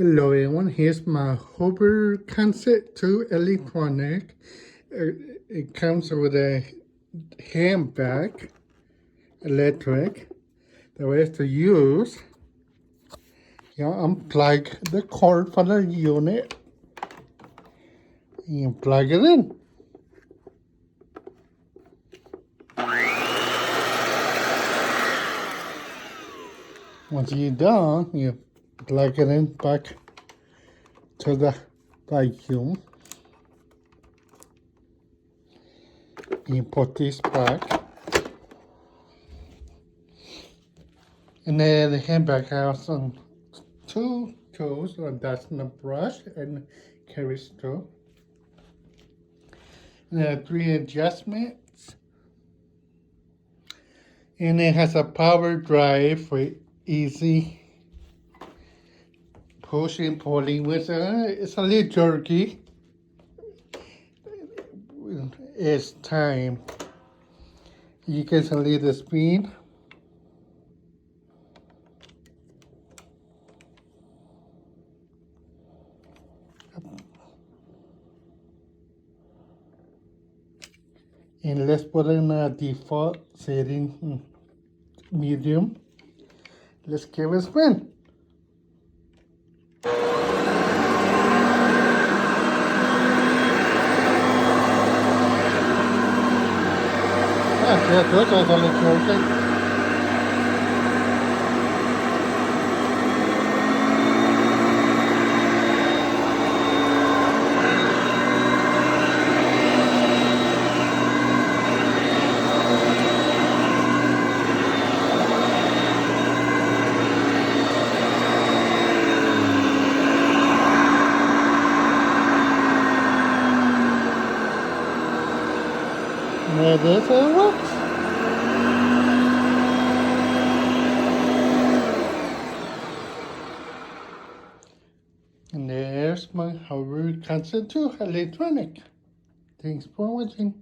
Hello everyone, here's my Hoover Concept Two electronic. It comes with a handbag, electric, the way to use. You unplug the cord for the unit. You plug it in. Once you're done, you plug it in back to the vacuum. You put this back. And then the handbag has two tools, and that's the brush and carries through. And there are 3 adjustments. And it has a power drive for easy pushing, pulling with it's a little jerky. It's time. You can see the speed. And let's put in a default setting, medium. Let's give it a spin. Yeah, good, that's all it's working. There it is, it works. And there's my Hoover Concept Two electronic. Thanks for watching.